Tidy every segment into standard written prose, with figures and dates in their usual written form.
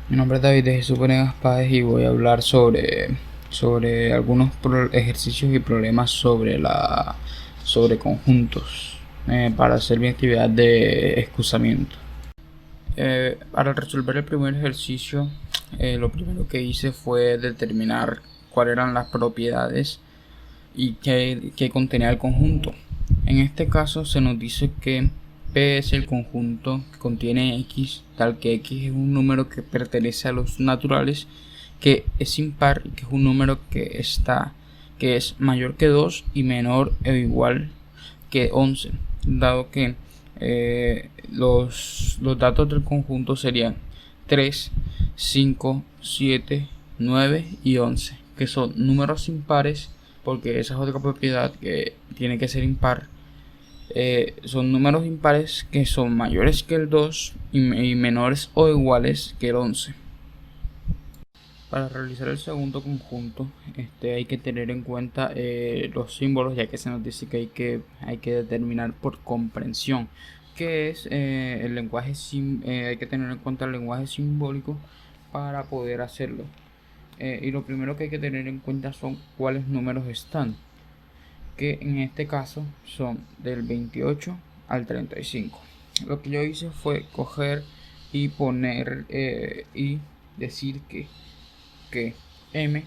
Mi nombre es David de Jesús Venegas Páez y voy a hablar sobre algunos ejercicios y problemas sobre conjuntos para hacer mi actividad de excusamiento. Para resolver el primer ejercicio, lo primero que hice fue determinar cuáles eran las propiedades y qué contenía el conjunto. En este caso se nos dice que P es el conjunto que contiene X, tal que X es un número que pertenece a los naturales, que es impar y que es un número que es mayor que 2 y menor o igual que 11, dado que los datos del conjunto serían 3, 5, 7, 9 y 11, que son números impares, porque esa es otra propiedad que tiene que ser impar. Son números impares que son mayores que el 2 y menores o iguales que el 11. Para realizar el segundo conjunto, hay que tener en cuenta los símbolos, ya que se nos dice que hay que determinar por comprensión qué es el lenguaje. Hay que tener en cuenta el lenguaje simbólico para poder hacerlo. Y lo primero que hay que tener en cuenta son cuáles números están, que en este caso son del 28 al 35. Lo que yo hice fue coger y poner y decir que M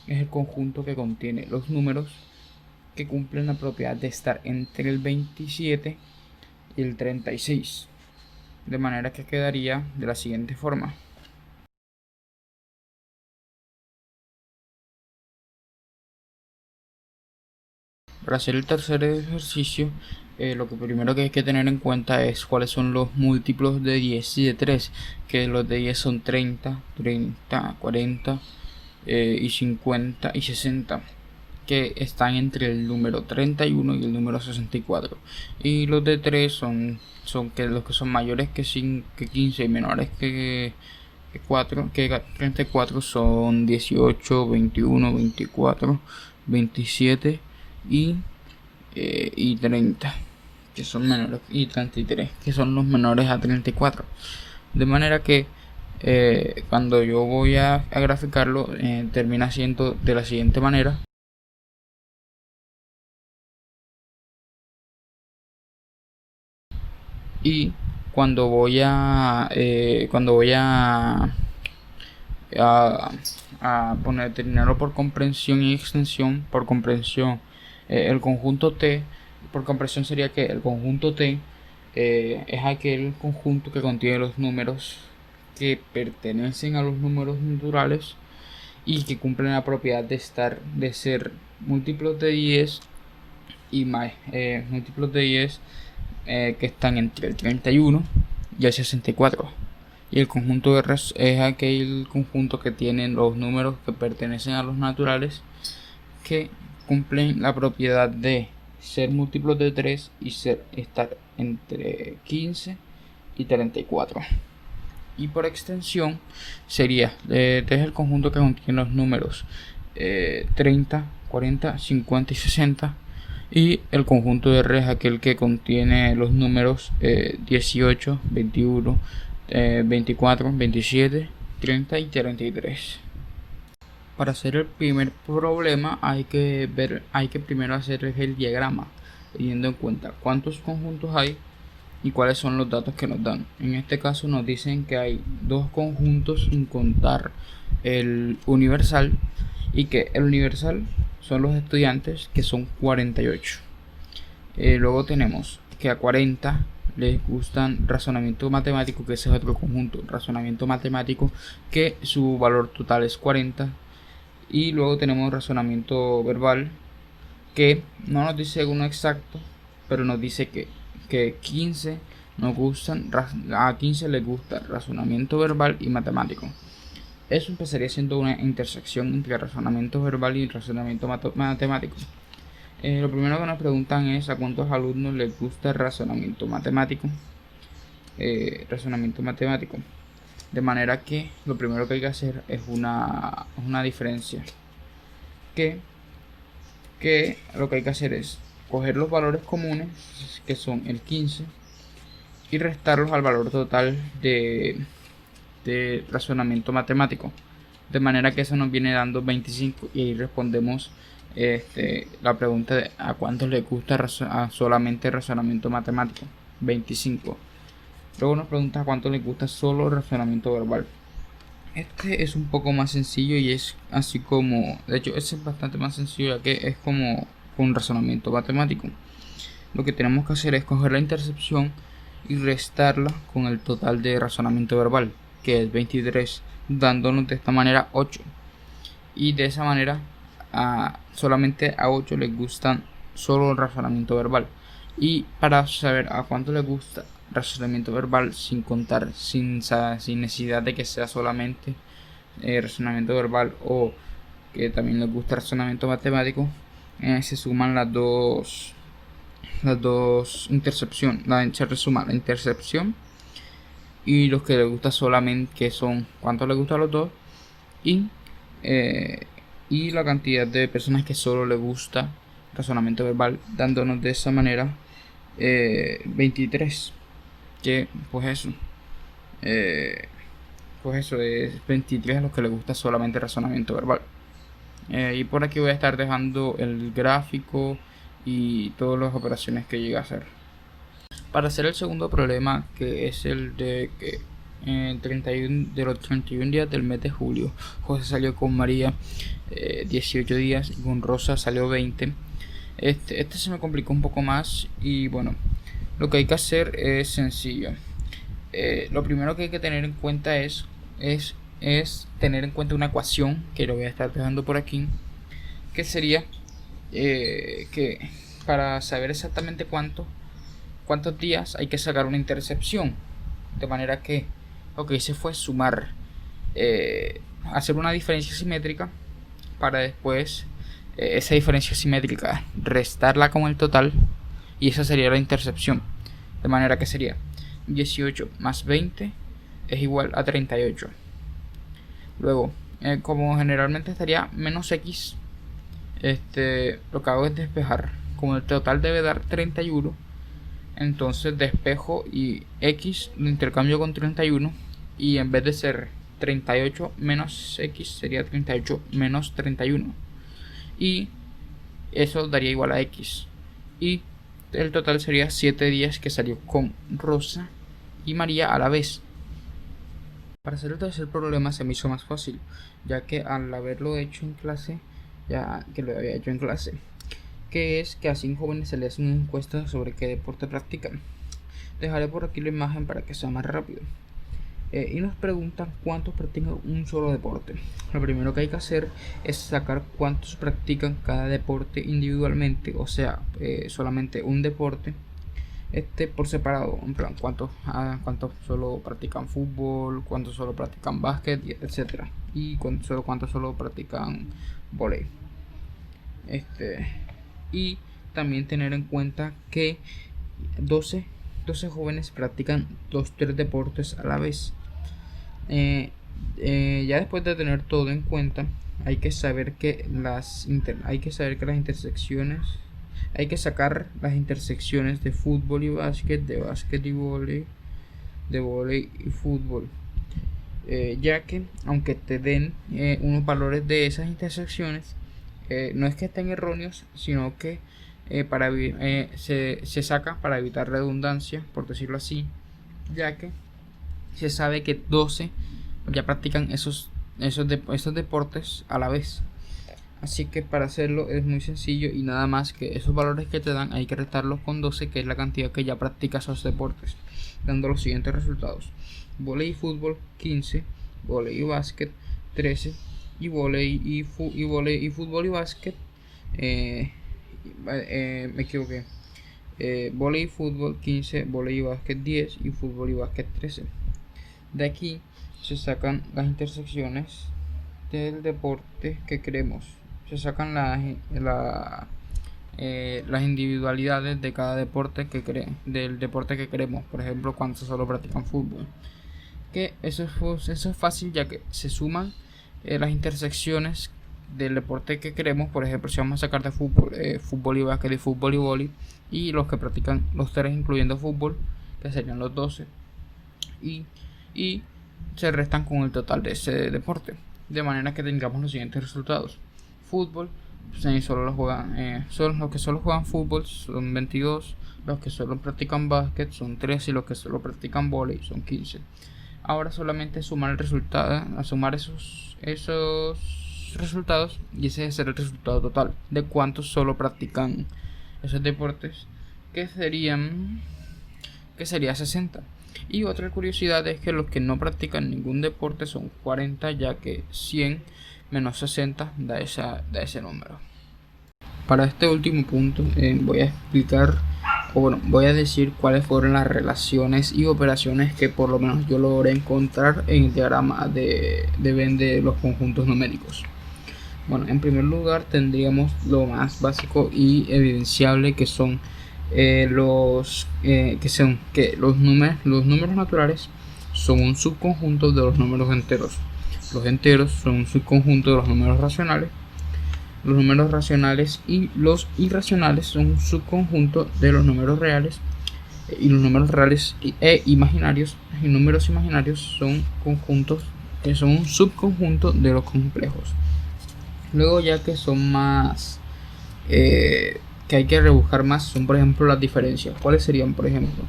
es el conjunto que contiene los números que cumplen la propiedad de estar entre el 27 y el 36, de manera que quedaría de la siguiente forma. Para hacer el tercer ejercicio, lo que primero que hay que tener en cuenta es cuáles son los múltiplos de 10 y de 3, que los de 10 son 30, 40 y 50 y 60, que están entre el número 31 y el número 64. Y los de 3 son que los que son mayores que 15 y menores que 34 son 18, 21, 24, 27 y 30, que son menores, y 33, que son los menores a 34. De manera que cuando yo voy a graficarlo, termina siendo de la siguiente manera. Y cuando voy a terminarlo por comprensión y extensión. Por comprensión, el conjunto T, por comprensión sería que el conjunto T es aquel conjunto que contiene los números que pertenecen a los números naturales y que cumplen la propiedad de ser múltiplos de 10 y más múltiplos de 10 que están entre el 31 y el 64. Y el conjunto R es aquel conjunto que tiene los números que pertenecen a los naturales que cumplen la propiedad de ser múltiplos de 3 y estar entre 15 y 34. Y por extensión sería, este es el conjunto que contiene los números 30, 40, 50 y 60. Y el conjunto de R es aquel que contiene los números 18, 21, 24, 27, 30 y 33. Para hacer el primer problema hay que primero hacer el diagrama, teniendo en cuenta cuántos conjuntos hay y cuáles son los datos que nos dan. En este caso nos dicen que hay dos conjuntos sin contar el universal, y que el universal son los estudiantes, que son 48. Luego tenemos que a 40 les gustan razonamiento matemático, que ese es otro conjunto, razonamiento matemático, que su valor total es 40. Y luego tenemos razonamiento verbal, que no nos dice uno exacto, pero nos dice que 15 nos gustan, a 15 les gusta razonamiento verbal y matemático. Eso empezaría siendo una intersección entre razonamiento verbal y razonamiento matemático. Lo primero que nos preguntan es a cuántos alumnos les gusta el razonamiento matemático. De manera que lo primero que hay que hacer es una diferencia. Que lo que hay que hacer es coger los valores comunes, que son el 15, y restarlos al valor total de razonamiento matemático. De manera que eso nos viene dando 25 y ahí respondemos la pregunta de a cuántos les gusta solamente razonamiento matemático. 25. Luego nos pregunta a cuántos les gusta solo razonamiento verbal. Este es un poco más sencillo y es así como, de hecho este es bastante más sencillo ya que es como un razonamiento matemático. Lo que tenemos que hacer es coger la intercepción y restarla con el total de razonamiento verbal, que es 23, dándonos de esta manera 8. Y de esa manera solamente a 8 les gustan solo el razonamiento verbal. Y para saber a cuánto les gusta razonamiento verbal sin contar, sin necesidad de que sea solamente razonamiento verbal o que también les gusta razonamiento matemático, se suman las dos intercepciones, se resuma la intercepción y los que les gusta solamente, que son cuánto les gusta a los dos, y la cantidad de personas que solo les gusta razonamiento verbal, dándonos de esa manera 23, que pues eso es 23 a los que les gusta solamente razonamiento verbal. Y por aquí voy a estar dejando el gráfico y todas las operaciones que llega a hacer. Para hacer el segundo problema, que es el de que de los 31 días del mes de julio, José salió con María 18 días y con Rosa salió 20. Este se me complicó un poco más y bueno, lo que hay que hacer es sencillo. Lo primero que hay que tener en cuenta es tener en cuenta una ecuación que lo voy a estar dejando por aquí, que sería que para saber exactamente cuántos días hay que sacar una intercepción, de manera que lo que hice fue sumar, hacer una diferencia simétrica para después esa diferencia simétrica restarla con el total y esa sería la intercepción, de manera que sería 18 más 20 es igual a 38. Luego, como generalmente estaría menos x, lo que hago es despejar. Como el total debe dar 31, entonces despejo y x lo intercambio con 31 y en vez de ser 38 menos x sería 38 menos 31 y eso daría igual a x, y el total sería 7 días que salió con Rosa y María a la vez. Para hacer el tercer problema se me hizo más fácil, ya que al haberlo hecho en clase, ya que lo había hecho en clase, que es que a 5 jóvenes se les hace una encuesta sobre qué deporte practican. Dejaré por aquí la imagen para que sea más rápido. Y nos preguntan cuántos practican un solo deporte. Lo primero que hay que hacer es sacar cuántos practican cada deporte individualmente, o sea, solamente un deporte por separado, en plan cuántos solo practican fútbol, cuántos solo practican básquet, etcétera, y cuántos solo practican vóley. Y también tener en cuenta que 12 jóvenes practican los 3 deportes a la vez. Ya después de tener todo en cuenta, hay que saber que las intersecciones, hay que sacar las intersecciones de fútbol y básquet, de básquet y vóley, de vóley y fútbol, ya que aunque te den unos valores de esas intersecciones, no es que estén erróneos, sino que se saca para evitar redundancia, por decirlo así, ya que se sabe que 12 ya practican esos deportes a la vez. Así que para hacerlo es muy sencillo y nada más que esos valores que te dan hay que restarlos con 12, que es la cantidad que ya practica esos deportes, dando los siguientes resultados: vóley y fútbol 15, vóley y básquet 13, y vóley y fútbol y básquet me equivoqué, vóley y fútbol 15, vóley y básquet 10 y fútbol y básquet 13. De aquí se sacan las intersecciones del deporte que queremos, se sacan las individualidades de cada deporte del deporte que queremos. Por ejemplo, cuántos solo practican fútbol, que eso es fácil, ya que se suman las intersecciones del deporte que queremos. Por ejemplo, si vamos a sacar de fútbol, fútbol y básquet, y fútbol y vóley, y los que practican los 3 incluyendo fútbol, que serían los 12, y se restan con el total de ese deporte, de manera que tengamos los siguientes resultados. Fútbol, solo los que solo juegan fútbol son 22, los que solo practican básquet son 13 y los que solo practican vóley son 15. Ahora solamente sumar el resultado, a sumar esos resultados, y ese es el resultado total de cuántos solo practican esos deportes, que sería 60. Y otra curiosidad es que los que no practican ningún deporte son 40, ya que 100 menos 60 da ese número. Para este último punto voy a explicar, voy a decir cuáles fueron las relaciones y operaciones que por lo menos yo logré encontrar en el diagrama de Venn de los conjuntos numéricos. Bueno, en primer lugar tendríamos lo más básico y evidenciable, que son los números naturales son un subconjunto de los números enteros. Los enteros son un subconjunto de los números racionales. Los números racionales y los irracionales son un subconjunto de los números reales. Y los números reales imaginarios y números imaginarios son conjuntos que son un subconjunto de los complejos. Luego, ya que son más que hay que rebuscar más, son por ejemplo las diferencias. ¿Cuáles serían? Por ejemplo,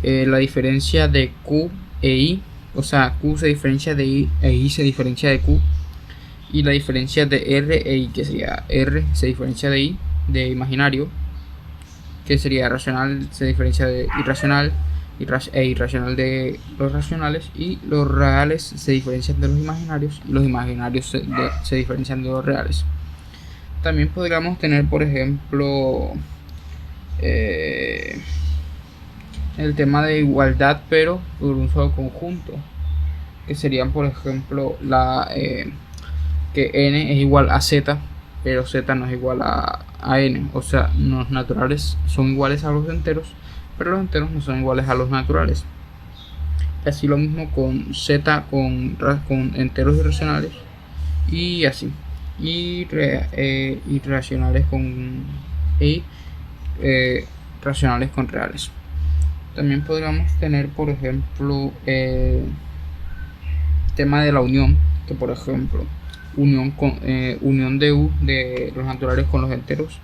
la diferencia de Q e I, o sea, Q se diferencia de I e I se diferencia de Q, y la diferencia de R e I, que sería R se diferencia de I, de imaginario, que sería racional se diferencia de irracional, e irracional de los racionales, y los reales se diferencian de los imaginarios, y los imaginarios se diferencian de los reales. También podríamos tener, por ejemplo, el tema de igualdad, pero por un solo conjunto, que serían, por ejemplo, que n es igual a z, pero z no es igual a n. O sea, los naturales son iguales a los enteros, pero los enteros no son iguales a los naturales. Y así lo mismo con z, con enteros irracionales, y así. Y racionales racionales con reales. También podríamos tener, por ejemplo, el tema de la unión, que por ejemplo unión de U de los naturales con los enteros,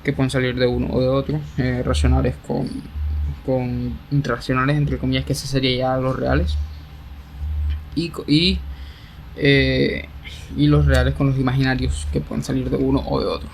que pueden salir de uno o de otro, racionales con irracionales, entre comillas, que ese sería ya los reales, y los reales con los imaginarios, que pueden salir de uno o de otro.